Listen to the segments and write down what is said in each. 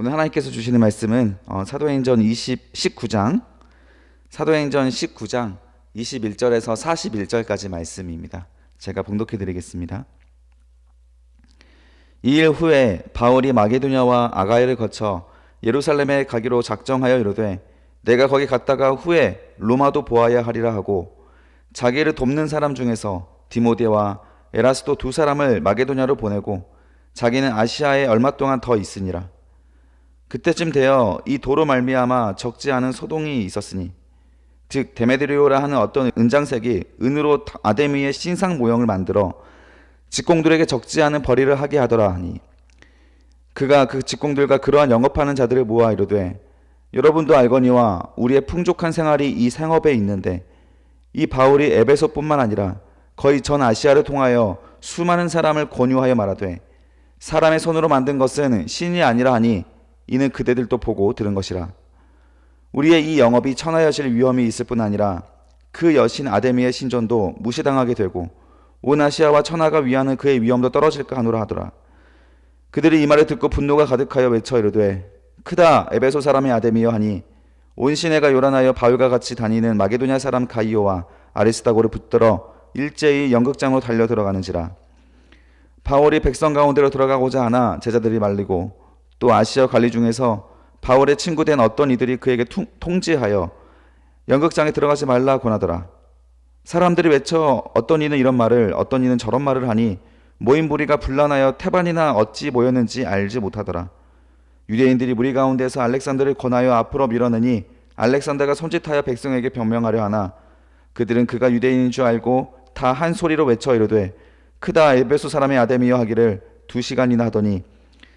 오늘 하나님께서 주시는 말씀은 사도행전 19장 21절에서 41절까지 말씀입니다. 제가 봉독해 드리겠습니다. 이 일 후에 바울이 마게도냐와 아가야를 거쳐 예루살렘에 가기로 작정하여 이르되 내가 거기 갔다가 후에 로마도 보아야 하리라 하고 자기를 돕는 사람 중에서 디모데와 에라스도 두 사람을 마게도냐로 보내고 자기는 아시아에 얼마 동안 더 있으니라. 그때쯤 되어 이 도로 말미암아 적지 않은 소동이 있었으니 즉 데메드리오라 하는 어떤 은장색이 은으로 아데미의 신상 모형을 만들어 직공들에게 적지 않은 벌이를 하게 하더라 하니 그가 그 직공들과 그러한 영업하는 자들을 모아 이르되 여러분도 알거니와 우리의 풍족한 생활이 이 생업에 있는데 이 바울이 에베소뿐만 아니라 거의 전 아시아를 통하여 수많은 사람을 권유하여 말하되 사람의 손으로 만든 것은 신이 아니라 하니 이는 그대들도 보고 들은 것이라. 우리의 이 영업이 천하여실 위험이 있을 뿐 아니라 그 여신 아데미의 신전도 무시당하게 되고 온 아시아와 천하가 위하는 그의 위험도 떨어질까 하노라 하더라. 그들이 이 말을 듣고 분노가 가득하여 외쳐 이르되 크다 에베소 사람의 아데미여 하니 온 시내가 요란하여 바울과 같이 다니는 마게도냐 사람 가이오와 아리스다고를 붙들어 일제히 연극장으로 달려 들어가는지라. 바울이 백성 가운데로 들어가고자 하나 제자들이 말리고 또 아시아 관리 중에서 바울의 친구된 어떤 이들이 그에게 통지하여 연극장에 들어가지 말라 권하더라. 사람들이 외쳐 어떤 이는 이런 말을 어떤 이는 저런 말을 하니 모인 무리가 분란하여 태반이나 어찌 모였는지 알지 못하더라. 유대인들이 무리 가운데서 알렉산더를 권하여 앞으로 밀어내니 알렉산더가 손짓하여 백성에게 변명하려 하나 그들은 그가 유대인인 줄 알고 다 한 소리로 외쳐 이르되 크다 에베소 사람의 아데미여 하기를 2시간이나 하더니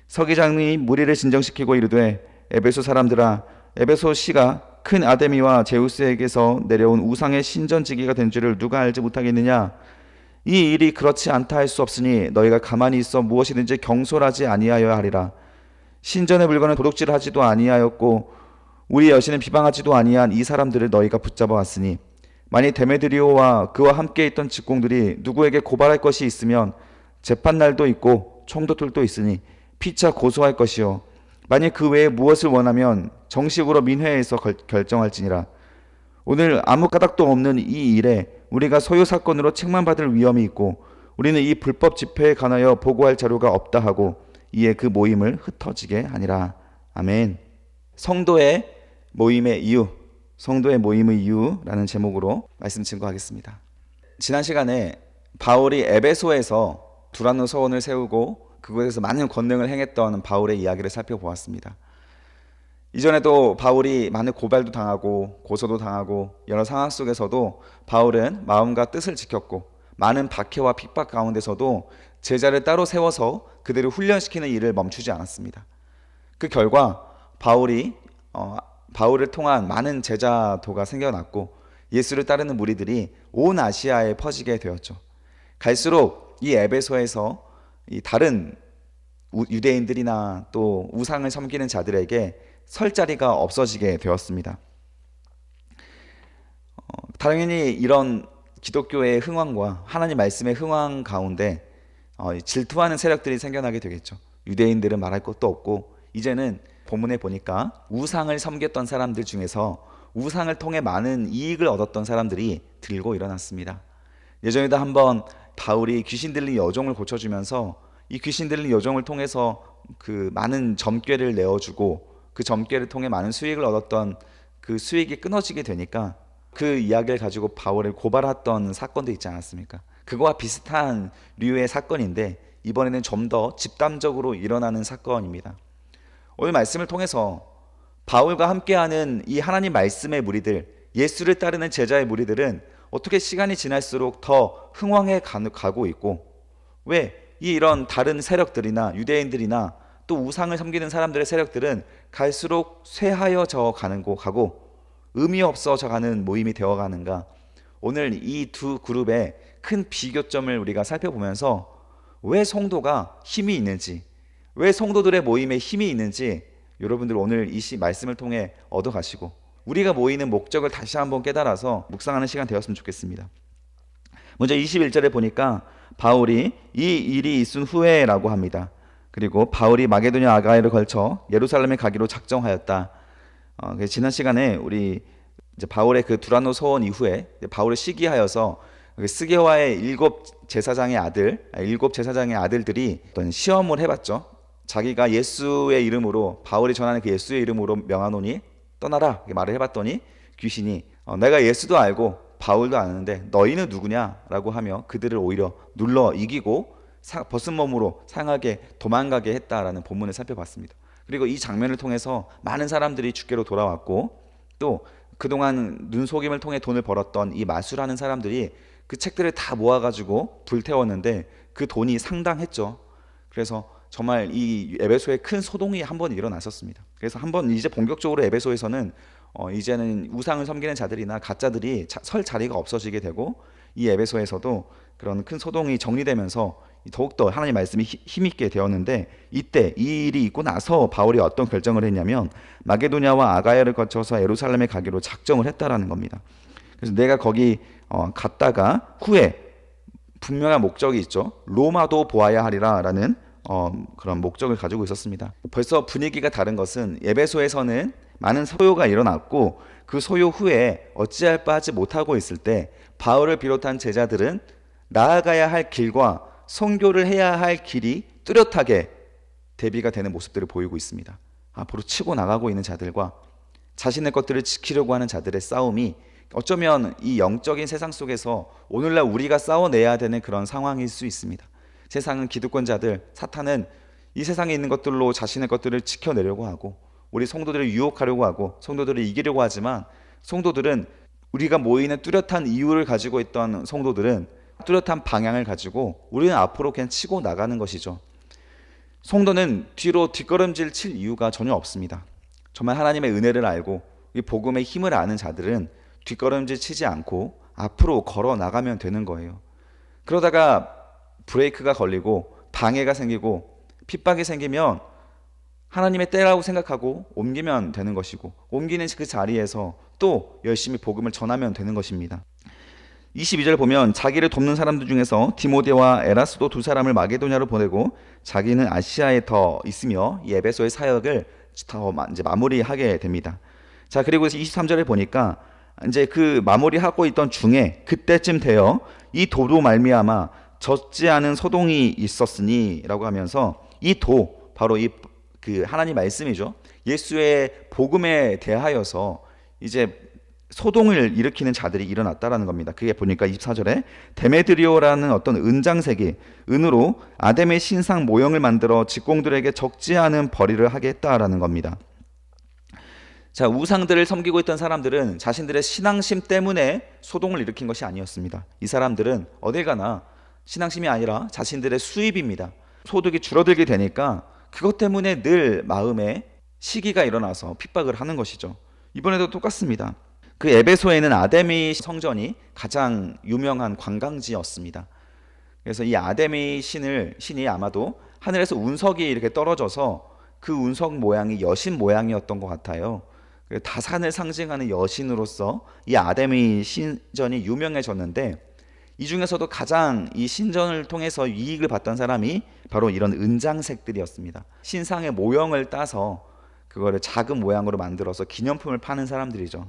서기장이 무리를 진정시키고 이르되 에베소 사람들아 에베소 시가 큰 아데미와 제우스에게서 내려온 우상의 신전지기가 된 줄을 누가 알지 못하겠느냐. 이 일이 그렇지 않다 할 수 없으니 너희가 가만히 있어 무엇이든지 경솔하지 아니하여야 하리라. 신전의 물건을 도둑질하지도 아니하였고 우리 여신은 비방하지도 아니한 이 사람들을 너희가 붙잡아 왔으니 만일 데메드리오와 그와 함께 있던 직공들이 누구에게 고발할 것이 있으면 재판날도 있고 총도들도 있으니 피차 고소할 것이요 만일 그 외에 무엇을 원하면 정식으로 민회에서 결정할지니라. 오늘 아무 까닭도 없는 이 일에 우리가 소요 사건으로 책망받을 위험이 있고 우리는 이 불법 집회에 관하여 보고할 자료가 없다 하고 이에 그 모임을 흩어지게 하니라. 아멘. 성도의 모임의 이유라는 제목으로 말씀 증거하겠습니다. 지난 시간에 바울이 에베소에서 두란노 서원을 세우고 그곳에서 많은 권능을 행했던 바울의 이야기를 살펴보았습니다. 이전에도 바울이 많은 고발도 당하고 고소도 당하고 여러 상황 속에서도 바울은 마음과 뜻을 지켰고 많은 박해와 핍박 가운데서도 제자를 따로 세워서 그들을 훈련시키는 일을 멈추지 않았습니다. 그 결과 바울을 통한 많은 제자도가 생겨났고 예수를 따르는 무리들이 온 아시아에 퍼지게 되었죠. 갈수록 이 에베소에서 이 다른 유대인들이나 또 우상을 섬기는 자들에게 설 자리가 없어지게 되었습니다. 당연히 이런 기독교의 흥왕과 하나님 말씀의 흥왕 가운데 질투하는 세력들이 생겨나게 되겠죠. 유대인들은 말할 것도 없고 이제는 본문에 보니까 우상을 섬겼던 사람들 중에서 우상을 통해 많은 이익을 얻었던 사람들이 들고 일어났습니다. 예전에도 한번 바울이 귀신 들린 여종을 고쳐주면서 이 귀신 들린 여종을 통해서 그 많은 점괘를 내어주고 그 점괘를 통해 많은 수익을 얻었던 그 수익이 끊어지게 되니까 그 이야기를 가지고 바울을 고발했던 사건도 있지 않았습니까? 그거와 비슷한 류의 사건인데 이번에는 좀 더 집단적으로 일어나는 사건입니다. 오늘 말씀을 통해서 바울과 함께하는 이 하나님 말씀의 무리들, 예수를 따르는 제자의 무리들은 어떻게 시간이 지날수록 더 흥왕해 가고 있고 왜 이런 다른 세력들이나 유대인들이나 또 우상을 섬기는 사람들의 세력들은 갈수록 쇠하여져 가고 의미 없어져 가는 모임이 되어가는가. 오늘 이 두 그룹의 큰 비교점을 우리가 살펴보면서 왜 성도가 힘이 있는지, 왜 성도들의 모임에 힘이 있는지 여러분들 오늘 이 말씀을 통해 얻어가시고 우리가 모이는 목적을 다시 한번 깨달아서 묵상하는 시간 되었으면 좋겠습니다. 먼저 21절에 보니까 바울이 이 일이 있은 후에라고 합니다. 그리고 바울이 마게도냐 아가야를 걸쳐 예루살렘에 가기로 작정하였다. 지난 시간에 우리 이제 바울의 그 두란노 소원 이후에 바울을 시기하여서 스게와의 일곱 제사장의 아들들이 어떤 시험을 해봤죠. 자기가 예수의 이름으로, 바울이 전하는 그 예수의 이름으로 명하노니 떠나라 이렇게 말을 해봤더니 귀신이 내가 예수도 알고 바울도 아는데 너희는 누구냐라고 하며 그들을 오히려 눌러 이기고 벗은 몸으로 상하게 도망가게 했다라는 본문을 살펴봤습니다. 그리고 이 장면을 통해서 많은 사람들이 주께로 돌아왔고, 또 그동안 눈속임을 통해 돈을 벌었던 이 마술하는 사람들이 그 책들을 다 모아가지고 불태웠는데 그 돈이 상당했죠. 그래서 정말 이 에베소에 큰 소동이 한번 일어났었습니다. 그래서 한번 이제 본격적으로 에베소에서는 이제는 우상을 섬기는 자들이나 가짜들이 설 자리가 없어지게 되고, 이 에베소에서도 그런 큰 소동이 정리되면서 더욱더 하나님의 말씀이 힘있게 되었는데, 이때 이 일이 있고 나서 바울이 어떤 결정을 했냐면 마게도냐와 아가야를 거쳐서 예루살렘에 가기로 작정을 했다라는 겁니다. 그래서 내가 거기 갔다가 후에 분명한 목적이 있죠. 로마도 보아야 하리라 라는 그런 목적을 가지고 있었습니다. 벌써 분위기가 다른 것은 에베소에서는 많은 소요가 일어났고, 그 소요 후에 어찌할 바 하지 못하고 있을 때 바울을 비롯한 제자들은 나아가야 할 길과 선교를 해야 할 길이 뚜렷하게 대비가 되는 모습들을 보이고 있습니다. 앞으로 치고 나가고 있는 자들과 자신의 것들을 지키려고 하는 자들의 싸움이 어쩌면 이 영적인 세상 속에서 오늘날 우리가 싸워내야 되는 그런 상황일 수 있습니다. 세상은 기득권자들, 사탄은 이 세상에 있는 것들로 자신의 것들을 지켜내려고 하고, 우리 성도들을 유혹하려고 하고 성도들을 이기려고 하지만, 성도들은, 우리가 모이는 뚜렷한 이유를 가지고 있던 성도들은 뚜렷한 방향을 가지고 우리는 앞으로 그냥 치고 나가는 것이죠. 성도는 뒤로 뒷걸음질 칠 이유가 전혀 없습니다. 정말 하나님의 은혜를 알고 이 복음의 힘을 아는 자들은 뒷걸음질 치지 않고 앞으로 걸어 나가면 되는 거예요. 그러다가 브레이크가 걸리고 방해가 생기고 핍박이 생기면 하나님의 때라고 생각하고 옮기면 되는 것이고, 옮기는 그 자리에서 또 열심히 복음을 전하면 되는 것입니다. 22절 보면 자기를 돕는 사람들 중에서 디모데와 에라스도 두 사람을 마게도냐로 보내고 자기는 아시아에 더 있으며 이 에베소의 사역을 더 이제 마무리하게 됩니다. 자, 그리고 23절에 보니까 이제 그 마무리하고 있던 중에 그때쯤 되어 이 도로 말미암아 젖지 않은 소동이 있었으니라고 하면서, 이 도 바로 그 하나님 말씀이죠. 예수의 복음에 대하여서 이제 소동을 일으키는 자들이 일어났다라는 겁니다. 그게 보니까 24절에 데메드리오라는 어떤 은장색이 은으로 아담의 신상 모형을 만들어 직공들에게 적지 않은 벌이를 하게 했다라는 겁니다. 자, 우상들을 섬기고 있던 사람들은 자신들의 신앙심 때문에 소동을 일으킨 것이 아니었습니다. 이 사람들은 어딜 가나 신앙심이 아니라 자신들의 수입입니다. 소득이 줄어들게 되니까 그것 때문에 늘 마음에 시기가 일어나서 핍박을 하는 것이죠. 이번에도 똑같습니다. 그 에베소에는 아데미 성전이 가장 유명한 관광지였습니다. 그래서 이 아데미 신이 아마도 하늘에서 운석이 이렇게 떨어져서 그 운석 모양이 여신 모양이었던 것 같아요. 다산을 상징하는 여신으로서 이 아데미 신전이 유명해졌는데, 이 중에서도 가장 이 신전을 통해서 이익을 봤던 사람이 바로 이런 은장색들이었습니다. 신상의 모형을 따서 그거를 작은 모양으로 만들어서 기념품을 파는 사람들이죠.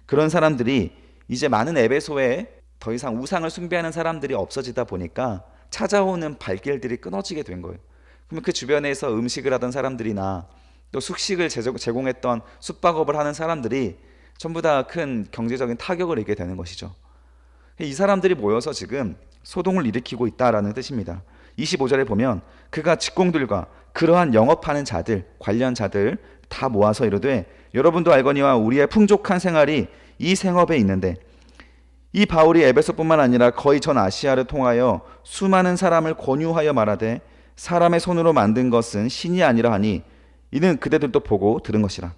그런 사람들이 이제 많은 에베소에 더 이상 우상을 숭배하는 사람들이 없어지다 보니까 찾아오는 발길들이 끊어지게 된 거예요. 그러면 그 주변에서 음식을 하던 사람들이나 또 숙식을 제공했던 숙박업을 하는 사람들이 전부 다 큰 경제적인 타격을 입게 되는 것이죠. 이 사람들이 모여서 지금 소동을 일으키고 있다라는 뜻입니다. 25절에 보면 그가 직공들과 그러한 영업하는 자들, 관련 자들 다 모아서 이르되 여러분도 알거니와 우리의 풍족한 생활이 이 생업에 있는데, 이 바울이 에베소뿐만 아니라 거의 전 아시아를 통하여 수많은 사람을 권유하여 말하되 사람의 손으로 만든 것은 신이 아니라 하니 이는 그대들도 보고 들은 것이라.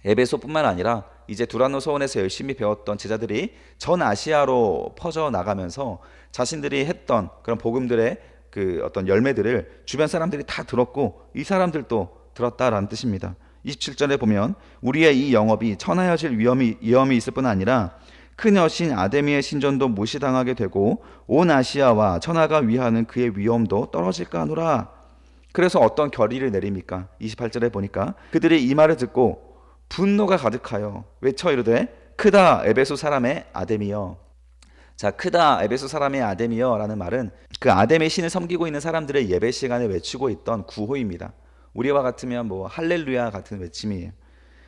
에베소뿐만 아니라 이제 두란노 소원에서 열심히 배웠던 제자들이 전 아시아로 퍼져 나가면서 자신들이 했던 그런 복음들의 그 어떤 열매들을 주변 사람들이 다 들었고, 이 사람들도 들었다라는 뜻입니다. 27절에 보면 우리의 이 영업이 천하여질 위험이 있을 뿐 아니라 큰 여신 아데미의 신전도 무시당하게 되고 온 아시아와 천하가 위하는 그의 위엄도 떨어질까 하노라. 그래서 어떤 결의를 내립니까? 28절에 보니까 그들이 이 말을 듣고 분노가 가득하여 외쳐 이르되 크다 에베소 사람의 아데미여. 자, 크다 에베소 사람의 아데미여 라는 말은 그 아데미 신을 섬기고 있는 사람들의 예배 시간에 외치고 있던 구호입니다. 우리와 같으면 뭐 할렐루야 같은 외침이에요.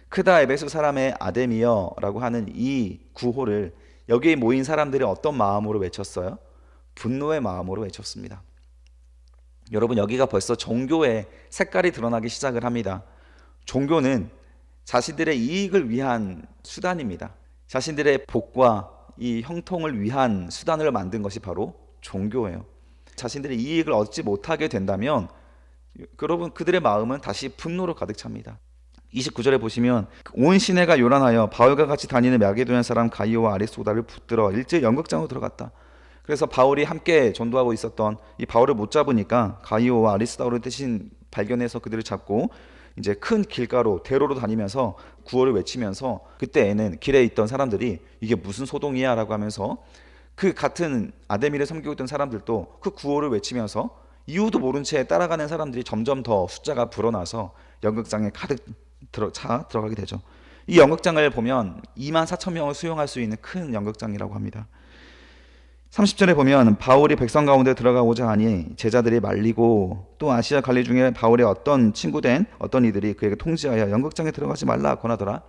크다 에베소 사람의 아데미여 라고 하는 이 구호를 여기에 모인 사람들이 어떤 마음으로 외쳤어요? 분노의 마음으로 외쳤습니다. 여러분, 여기가 벌써 종교의 색깔이 드러나기 시작을 합니다. 종교는 자신들의 이익을 위한 수단입니다. 자신들의 복과 이 형통을 위한 수단을 만든 것이 바로 종교예요. 자신들의 이익을 얻지 못하게 된다면 여러분, 그들의 마음은 다시 분노로 가득 찹니다. 29절에 보시면 온 시내가 요란하여 바울과 같이 다니는 마게도냐 사람 가이오와 아리스도다를 붙들어 일제 연극장으로 들어갔다. 그래서 바울이 함께 전도하고 있었던 이 바울을 못 잡으니까 가이오와 아리스도다를 대신 발견해서 그들을 잡고 이제 큰 길가로 대로로 다니면서 구호를 외치면서, 그때에는 길에 있던 사람들이 이게 무슨 소동이야 라고 하면서 그 같은 아데미를 섬기고 있던 사람들도 그 구호를 외치면서 이유도 모른 채 따라가는 사람들이 점점 더 숫자가 불어나서 연극장에 가득 들어가게 되죠. 이 연극장을 보면 24,000명을 수용할 수 있는 큰 연극장이라고 합니다. 30절에 보면 바울이 백성 가운데 들어가고자 하니 제자들이 말리고 또 아시아 갈리 중에 바울의 어떤 친구된 어떤 이들이 그에게 통지하여 연극장에 들어가지 말라 권하더라.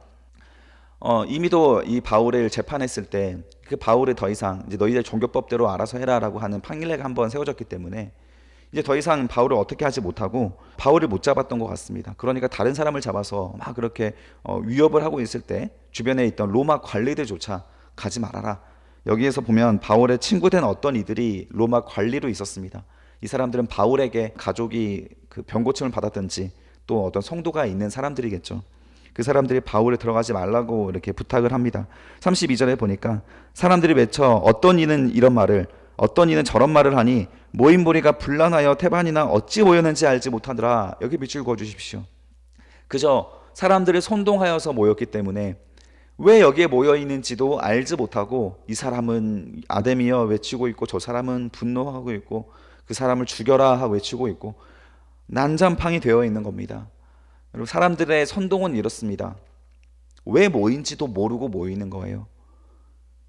이미도 이 바울을 재판했을 때 그 바울을 더 이상 이제 너희들 종교법대로 알아서 해라라고 하는 판례가 한번 세워졌기 때문에 이제 더 이상 바울을 어떻게 하지 못하고 바울을 못 잡았던 것 같습니다. 그러니까 다른 사람을 잡아서 막 그렇게 위협을 하고 있을 때 주변에 있던 로마 관리들조차 가지 말아라. 여기에서 보면 바울의 친구된 어떤 이들이 로마 관리로 있었습니다. 이 사람들은 바울에게 가족이 그 병고침을 받았든지 또 어떤 성도가 있는 사람들이겠죠. 그 사람들이 바울에 들어가지 말라고 이렇게 부탁을 합니다. 32절에 보니까 사람들이 외쳐 어떤 이는 이런 말을 어떤 이는 저런 말을 하니 모인 무리가 분란하여 태반이나 어찌 모였는지 알지 못하더라. 여기 밑줄 그어주십시오. 그저 사람들을 선동하여서 모였기 때문에 왜 여기에 모여 있는지도 알지 못하고 이 사람은 아데미여 외치고 있고 저 사람은 분노하고 있고 그 사람을 죽여라 하고 외치고 있고 난장판이 되어 있는 겁니다. 여러분, 사람들의 선동은 이렇습니다. 왜 모인지도 모르고 모이는 거예요.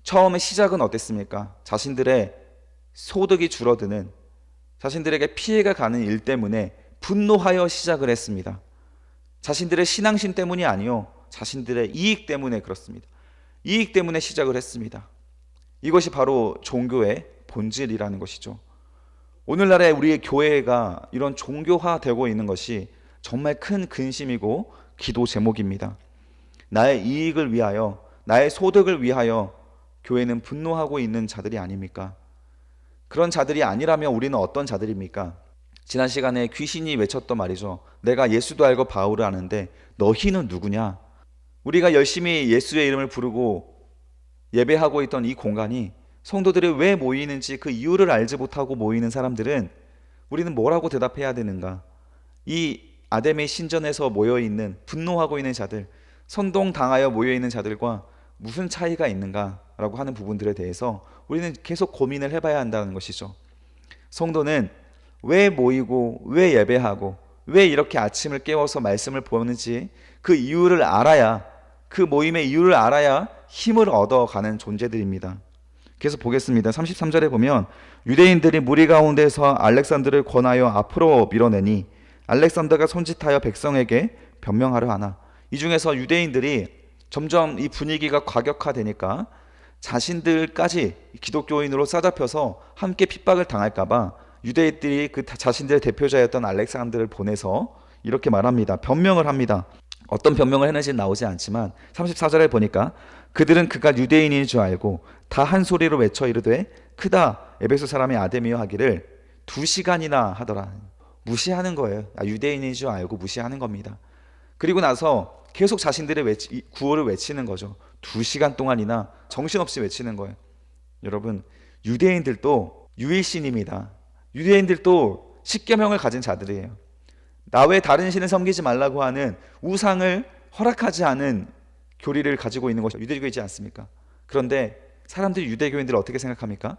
처음에 시작은 어땠습니까? 자신들의 소득이 줄어드는, 자신들에게 피해가 가는 일 때문에 분노하여 시작을 했습니다. 자신들의 신앙심 때문이 아니요, 자신들의 이익 때문에 그렇습니다. 이익 때문에 시작을 했습니다. 이것이 바로 종교의 본질이라는 것이죠. 오늘날의 우리의 교회가 이런 종교화되고 있는 것이 정말 큰 근심이고 기도 제목입니다. 나의 이익을 위하여, 나의 소득을 위하여 교회는 분노하고 있는 자들이 아닙니까? 그런 자들이 아니라면 우리는 어떤 자들입니까? 지난 시간에 귀신이 외쳤던 말이죠. 내가 예수도 알고 바울을 아는데 너희는 누구냐? 우리가 열심히 예수의 이름을 부르고 예배하고 있던 이 공간이 성도들이 왜 모이는지 그 이유를 알지 못하고 모이는 사람들은 우리는 뭐라고 대답해야 되는가? 이 아데미 신전에서 모여있는 분노하고 있는 자들, 선동당하여 모여있는 자들과 무슨 차이가 있는가라고 하는 부분들에 대해서 우리는 계속 고민을 해봐야 한다는 것이죠. 성도는 왜 모이고 왜 예배하고 왜 이렇게 아침을 깨워서 말씀을 보는지 그 이유를 알아야, 그 모임의 이유를 알아야 힘을 얻어가는 존재들입니다. 그래서 보겠습니다. 33절에 보면 유대인들이 무리 가운데서 알렉산더를 권하여 앞으로 밀어내니 알렉산더가 손짓하여 백성에게 변명하려 하나. 이 중에서 유대인들이 점점 이 분위기가 과격화되니까 자신들까지 기독교인으로 싸잡혀서 함께 핍박을 당할까봐 유대인들이 그 자신들의 대표자였던 알렉산더를 보내서 이렇게 말합니다. 변명을 합니다. 어떤 변명을 했는지는 나오지 않지만 34절에 보니까 그들은 그가 유대인인 줄 알고 다 한 소리로 외쳐 이르되 크다 에베소 사람의 아데미여 하기를 2시간이나 하더라. 무시하는 거예요. 유대인인 줄 알고 무시하는 겁니다. 그리고 나서 계속 자신들의 구호를 외치는 거죠. 2시간 동안이나 정신없이 외치는 거예요. 여러분, 유대인들도 유일신입니다. 유대인들도 십계명을 가진 자들이에요. 나 외 다른 신을 섬기지 말라고 하는 우상을 허락하지 않은 교리를 가지고 있는 것이 유대교이지 않습니까? 그런데 사람들이 유대교인들을 어떻게 생각합니까?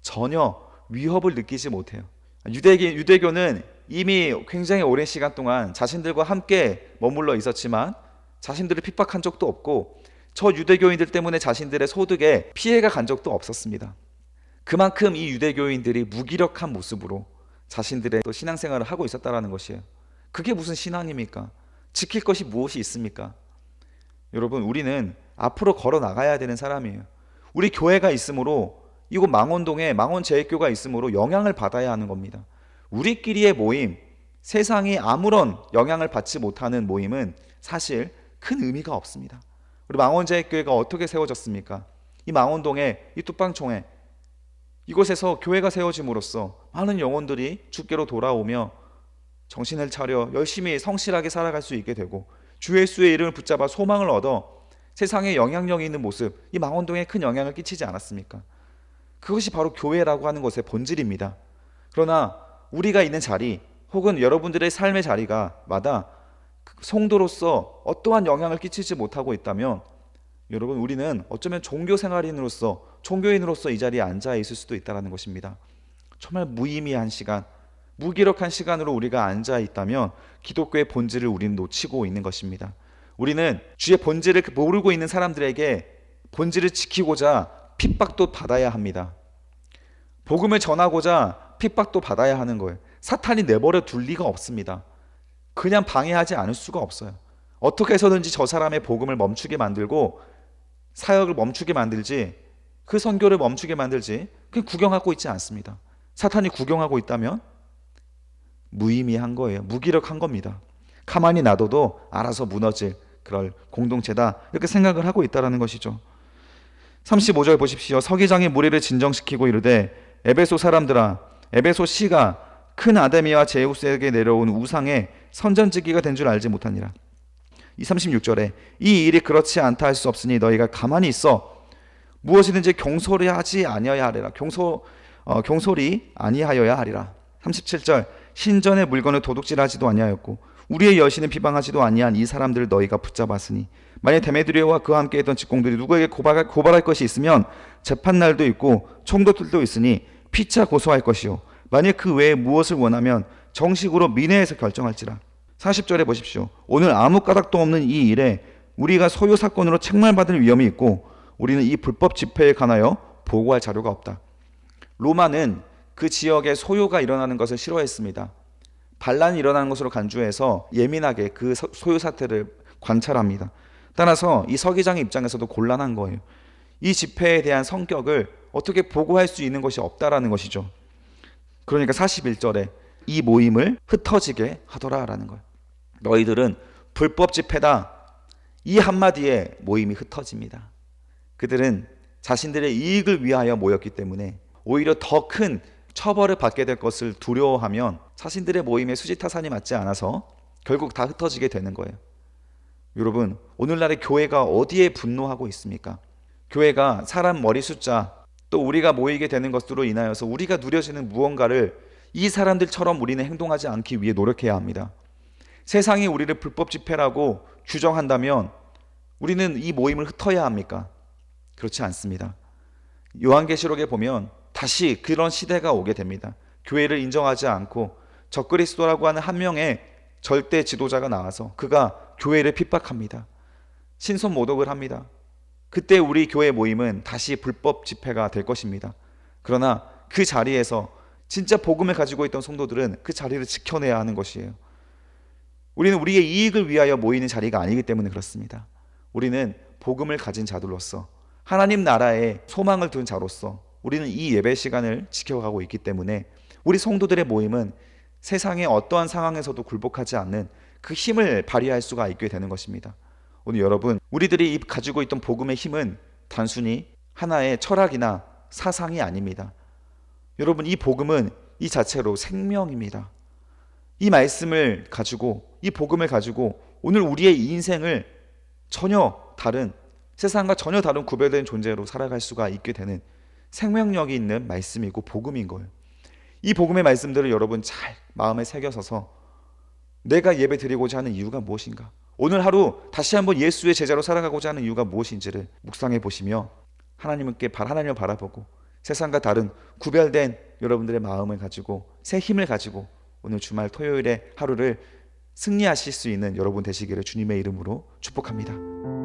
전혀 위협을 느끼지 못해요. 유대교는 이미 굉장히 오랜 시간 동안 자신들과 함께 머물러 있었지만 자신들을 핍박한 적도 없고 저 유대교인들 때문에 자신들의 소득에 피해가 간 적도 없었습니다. 그만큼 이 유대교인들이 무기력한 모습으로 자신들의 또 신앙생활을 하고 있었다는 것이에요. 그게 무슨 신앙입니까? 지킬 것이 무엇이 있습니까? 여러분, 우리는 앞으로 걸어 나가야 되는 사람이에요. 우리 교회가 있으므로, 이곳 망원동에 망원제일교가 있으므로 영향을 받아야 하는 겁니다. 우리끼리의 모임, 세상이 아무런 영향을 받지 못하는 모임은 사실 큰 의미가 없습니다. 우리 망원제일교회가 어떻게 세워졌습니까? 이 망원동에, 이 뚝방총회, 이곳에서 교회가 세워짐으로써 많은 영혼들이 주께로 돌아오며 정신을 차려 열심히 성실하게 살아갈 수 있게 되고 주 예수의 이름을 붙잡아 소망을 얻어 세상에 영향력 있는 모습, 이 망원동에 큰 영향을 끼치지 않았습니까? 그것이 바로 교회라고 하는 것의 본질입니다. 그러나 우리가 있는 자리 혹은 여러분들의 삶의 자리가 마다 성도로서 어떠한 영향을 끼치지 못하고 있다면 여러분, 우리는 어쩌면 종교인으로서 이 자리에 앉아 있을 수도 있다는 것입니다. 정말 무의미한 시간, 무기력한 시간으로 우리가 앉아 있다면 기독교의 본질을 우리는 놓치고 있는 것입니다. 우리는 주의 본질을 모르고 있는 사람들에게 본질을 지키고자 핍박도 받아야 합니다. 복음을 전하고자 핍박도 받아야 하는 거예요. 사탄이 내버려 둘 리가 없습니다. 그냥 방해하지 않을 수가 없어요. 어떻게 해서든지 저 사람의 복음을 멈추게 만들고 사역을 멈추게 만들지, 그 선교를 멈추게 만들지, 그냥 구경하고 있지 않습니다. 사탄이 구경하고 있다면 무의미한 거예요. 무기력한 겁니다. 가만히 놔둬도 알아서 무너질 그럴 공동체다, 이렇게 생각을 하고 있다는 것이죠. 35절 보십시오. 서기장이 무리를 진정시키고 이르되 에베소 사람들아, 에베소 시가 큰 아데미와 제우스에게 내려온 우상의 선전지기가 된 줄 알지 못하니라. 이 36절에 이 일이 그렇지 않다 할 수 없으니 너희가 가만히 있어 무엇이든지 경솔히 하지 아니어야 하리라. 경솔이 아니하여야 하리라. 37절 신전의 물건을 도둑질하지도 아니하였고 우리의 여신을 비방하지도 아니한 이 사람들을 너희가 붙잡았으니 만약 데메드리오와 그와 함께 했던 직공들이 누구에게 고발할 것이 있으면 재판날도 있고 총독들도 있으니 피차 고소할 것이요 만약 그 외에 무엇을 원하면 정식으로 민회에서 결정할지라. 40절에 보십시오. 오늘 아무 까닭도 없는 이 일에 우리가 소요 사건으로 책망받을 위험이 있고 우리는 이 불법 집회에 관하여 보고할 자료가 없다. 로마는 그 지역에 소요가 일어나는 것을 싫어했습니다. 반란이 일어나는 것으로 간주해서 예민하게 그 소요 사태를 관찰합니다. 따라서 이 서기장의 입장에서도 곤란한 거예요. 이 집회에 대한 성격을 어떻게 보고할 수 있는 것이 없다라는 것이죠. 그러니까 41절에 이 모임을 흩어지게 하더라라는 거예요. 너희들은 불법 집회다, 이 한마디에 모임이 흩어집니다. 그들은 자신들의 이익을 위하여 모였기 때문에 오히려 더 큰 처벌을 받게 될 것을 두려워하면 자신들의 모임에 수지타산이 맞지 않아서 결국 다 흩어지게 되는 거예요. 여러분, 오늘날의 교회가 어디에 분노하고 있습니까? 교회가 사람 머리 숫자, 또 우리가 모이게 되는 것으로 인하여서 우리가 누려지는 무언가를 이 사람들처럼 우리는 행동하지 않기 위해 노력해야 합니다. 세상이 우리를 불법 집회라고 규정한다면 우리는 이 모임을 흩어야 합니까? 그렇지 않습니다. 요한계시록에 보면 다시 그런 시대가 오게 됩니다. 교회를 인정하지 않고 적그리스도라고 하는 한 명의 절대 지도자가 나와서 그가 교회를 핍박합니다. 신선 모독을 합니다. 그때 우리 교회 모임은 다시 불법 집회가 될 것입니다. 그러나 그 자리에서 진짜 복음을 가지고 있던 성도들은 그 자리를 지켜내야 하는 것이에요. 우리는 우리의 이익을 위하여 모이는 자리가 아니기 때문에 그렇습니다. 우리는 복음을 가진 자들로서 하나님 나라에 소망을 둔 자로서 우리는 이 예배 시간을 지켜가고 있기 때문에 우리 성도들의 모임은 세상의 어떠한 상황에서도 굴복하지 않는 그 힘을 발휘할 수가 있게 되는 것입니다. 오늘 여러분, 우리들이 가지고 있던 복음의 힘은 단순히 하나의 철학이나 사상이 아닙니다. 여러분, 이 복음은 이 자체로 생명입니다. 이 말씀을 가지고, 이 복음을 가지고 오늘 우리의 인생을 전혀 다른, 세상과 전혀 다른 구별된 존재로 살아갈 수가 있게 되는 생명력이 있는 말씀이고 복음인 거예요. 이 복음의 말씀들을 여러분 잘 마음에 새겨서서 내가 예배 드리고자 하는 이유가 무엇인가, 오늘 하루 다시 한번 예수의 제자로 살아가고자 하는 이유가 무엇인지를 묵상해 보시며 하나님을 바라보고 세상과 다른 구별된 여러분들의 마음을 가지고 새 힘을 가지고 오늘 주말 토요일에 하루를 승리하실 수 있는 여러분 되시기를 주님의 이름으로 축복합니다.